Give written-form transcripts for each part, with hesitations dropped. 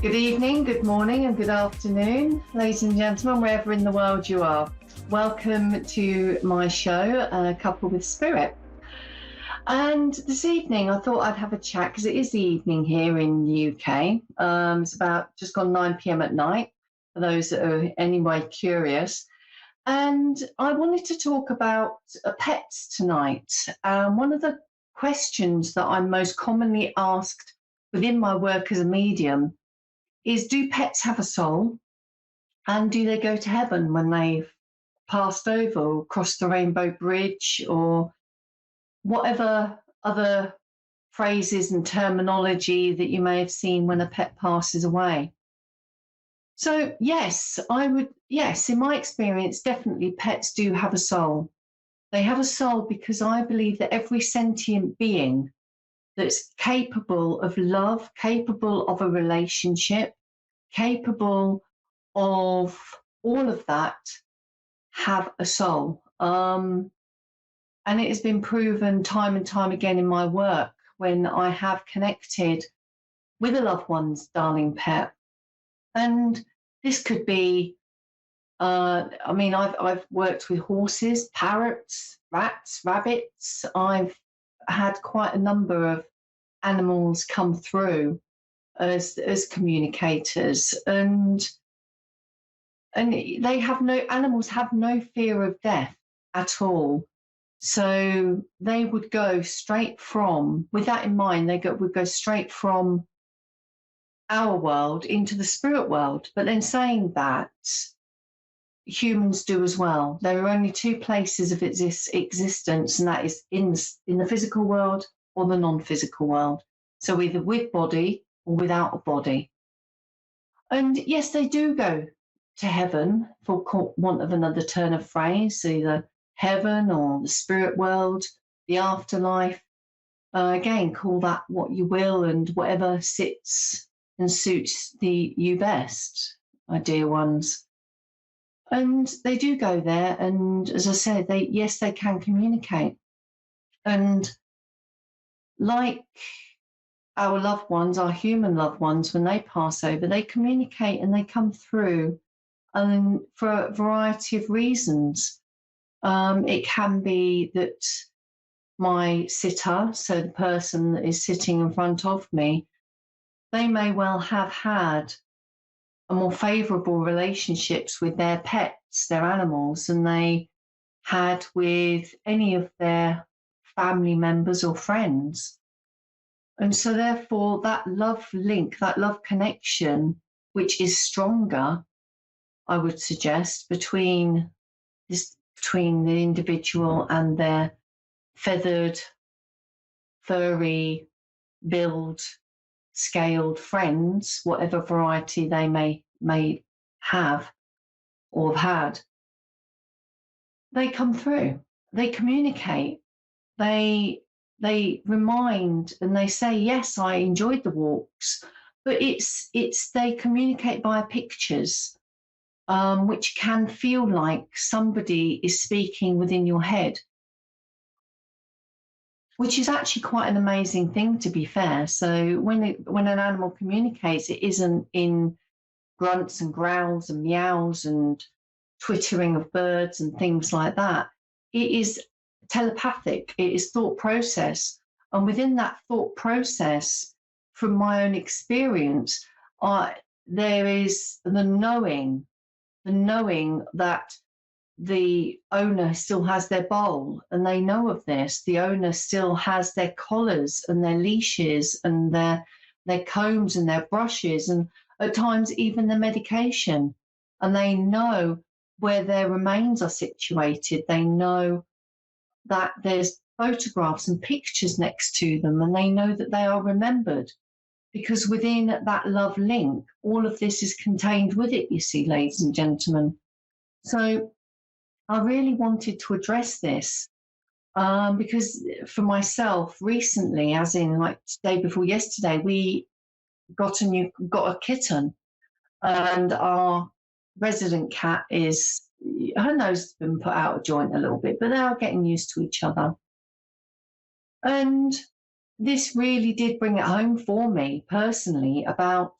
Good evening, good morning, and good afternoon, ladies and gentlemen, wherever in the world you are. Welcome to my show, Couple with Spirit. And this evening, I thought I'd have a chat because it is the evening here in the UK. It's about just gone 9 p.m. at night, for those that are anyway curious. And I wanted to talk about pets tonight. One of the questions that I'm most commonly asked within my work as a medium is, do pets have a soul? And do they go to heaven when they've passed over or crossed the rainbow bridge, or whatever other phrases and terminology that you may have seen when a pet passes away? So yes, in my experience, definitely pets do have a soul. They have a soul because I believe that every sentient being that's capable of love, capable of a relationship, capable of all of that, have a soul. And it has been proven time and time again in my work when I have connected with a loved one's darling pet. And this could be, I've worked with horses, parrots, rats, rabbits. I've had quite a number of animals come through as communicators, and animals have no fear of death at all. So they would go straight from, with that in mind, would go straight from our world into the spirit world. But then saying that, humans do as well. There are only two places of existence, and that is in the physical world or the non-physical world. So either with body or without a body. And yes, they do go to heaven, for want of another turn of phrase, either heaven or the spirit world, the afterlife. Again, call that what you will, and whatever sits and suits you best, my dear ones. And they do go there, and as I said, they can communicate. And like our loved ones, our human loved ones, when they pass over, they communicate and they come through, and for a variety of reasons. It can be that my sitter, so the person that is sitting in front of me, they may well have had a more favourable relationships with their pets, their animals, than they had with any of their family members or friends. And so therefore that love link, that love connection, which is stronger, I would suggest, between the individual and their feathered, furry, billed, scaled friends, whatever variety they may have or have had, they come through, they communicate, they remind, and they say, yes, I enjoyed the walks, but they communicate via pictures, which can feel like somebody is speaking within your head, which is actually quite an amazing thing, to be fair. So when an animal communicates, it isn't in grunts and growls and meows and twittering of birds and things like that. It is telepathic, it is thought process. And within that thought process, from my own experience, there is the knowing that the owner still has their bowl, and they know of this. The owner still has their collars and their leashes and their combs and their brushes, and at times even the medication. And they know where their remains are situated. They know that there's photographs and pictures next to them, and they know that they are remembered, because within that love link, all of this is contained with it, you see, ladies and gentlemen. So I really wanted to address this, because for myself recently, as in like day before yesterday, we got a kitten, and our resident cat her nose has been put out of joint a little bit, but they are getting used to each other. And this really did bring it home for me personally about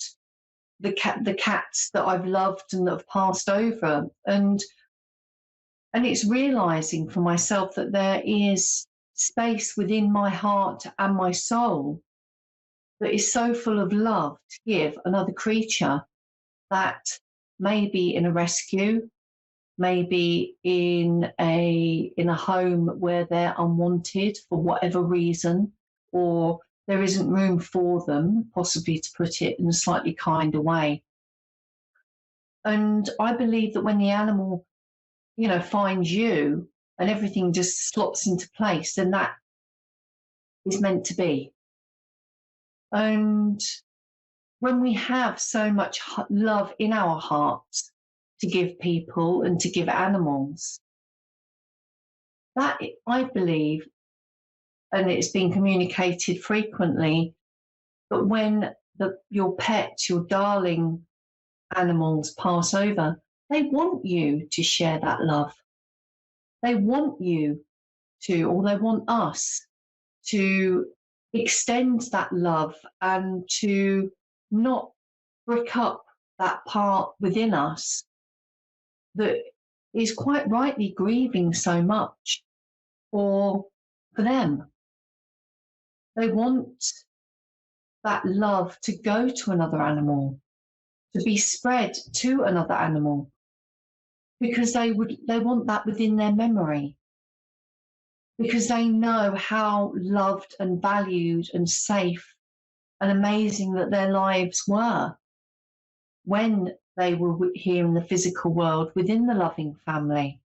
the cats that I've loved and that have passed over. And it's realizing for myself that there is space within my heart and my soul that is so full of love to give another creature, that maybe in a rescue, maybe in a home where they're unwanted for whatever reason, or there isn't room for them, possibly, to put it in a slightly kinder way. And I believe that when the animal, finds you and everything just slots into place, then that is meant to be. And when we have so much love in our hearts to give people and to give animals, that, I believe, and it's been communicated frequently, but when your pets, your darling animals pass over, they want you to share that love. They want you to, or they want us to extend that love and to not brick up that part within us that is quite rightly grieving so much for them. They want that love to go to another animal, to be spread to another animal, because they want that within their memory, because they know how loved and valued and safe and amazing that their lives were when they were here in the physical world within the loving family.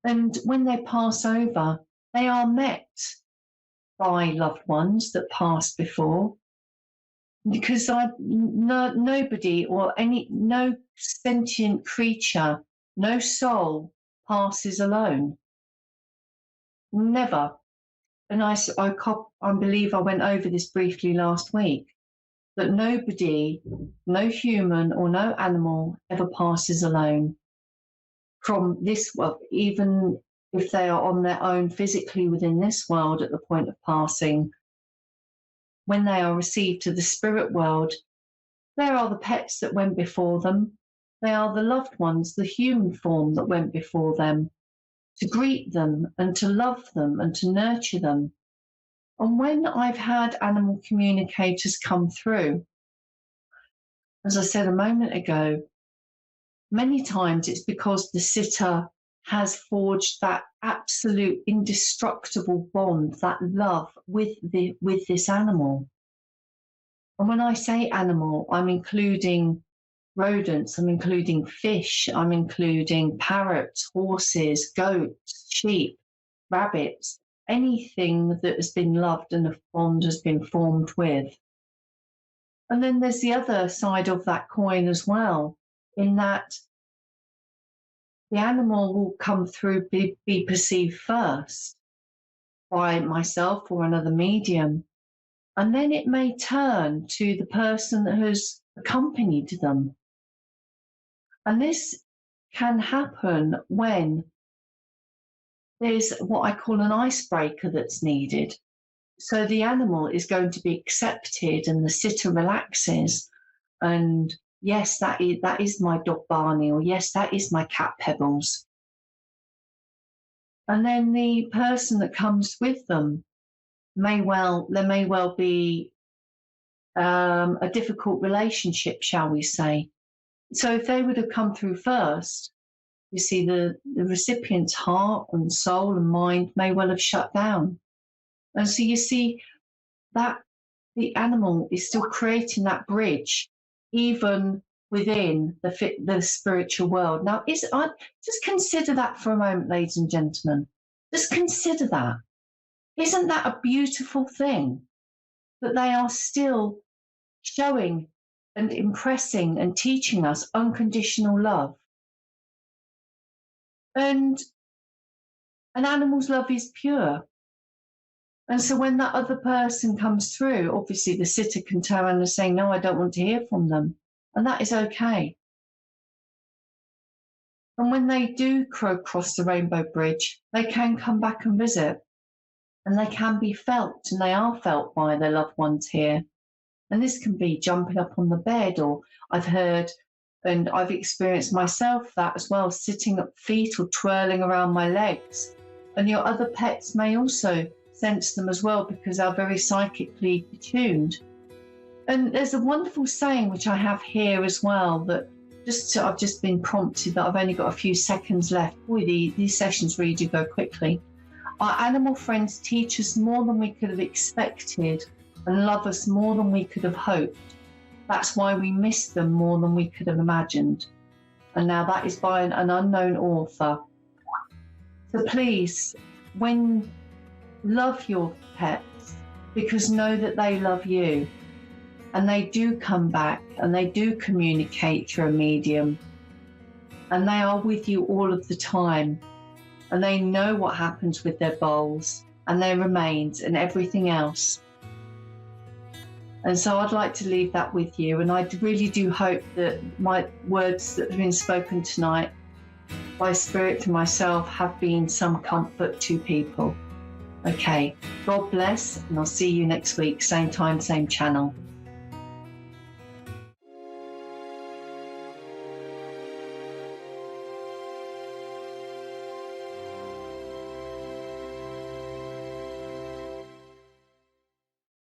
And when they pass over, they are met by loved ones that passed before, because nobody or no sentient creature, no soul passes alone. Never. And I believe I went over this briefly last week, that nobody, no human or no animal ever passes alone from this world, even if they are on their own physically within this world at the point of passing. When they are received to the spirit world, there are the pets that went before them. They are the loved ones, the human form that went before them, to greet them and to love them and to nurture them. And when I've had animal communicators come through, as I said a moment ago, many times it's because the sitter has forged that absolute indestructible bond, that love with this animal. And when I say animal, I'm including rodents, I'm including fish, I'm including parrots, horses, goats, sheep, rabbits, anything that has been loved and a bond has been formed with. And then there's the other side of that coin as well, in that the animal will come through, be perceived first by myself or another medium, and then it may turn to the person that has accompanied them. And this can happen when there's what I call an icebreaker that's needed. So the animal is going to be accepted and the sitter relaxes, and yes, that is my dog Barney, or yes, that is my cat Pebbles. And then the person that comes with them may well be a difficult relationship, shall we say. So if they would have come through first, you see, the recipient's heart and soul and mind may well have shut down. And so you see that the animal is still creating that bridge, even within the spiritual world. Now, just consider that for a moment, ladies and gentlemen. Just consider that. Isn't that a beautiful thing? That they are still showing and impressing and teaching us unconditional love. And an animal's love is pure. And so when that other person comes through, obviously the sitter can turn around and say, no, I don't want to hear from them. And that is okay. And when they do cross the rainbow bridge, they can come back and visit. And they can be felt, and they are felt by their loved ones here. And this can be jumping up on the bed, or I've heard and I've experienced myself that as well, sitting at feet or twirling around my legs. And your other pets may also sense them as well because they're very psychically attuned. And there's a wonderful saying which I have here as well that I've just been prompted that I've only got a few seconds left. Boy, these sessions really do go quickly. Our animal friends teach us more than we could have expected and love us more than we could have hoped. That's why we miss them more than we could have imagined. And now that is by an unknown author. So please, love your pets, because know that they love you. And they do come back and they do communicate through a medium. And they are with you all of the time. And they know what happens with their bowls and their remains and everything else. And so I'd like to leave that with you. And I really do hope that my words that have been spoken tonight by Spirit to myself have been some comfort to people. Okay, God bless, and I'll see you next week, same time, same channel.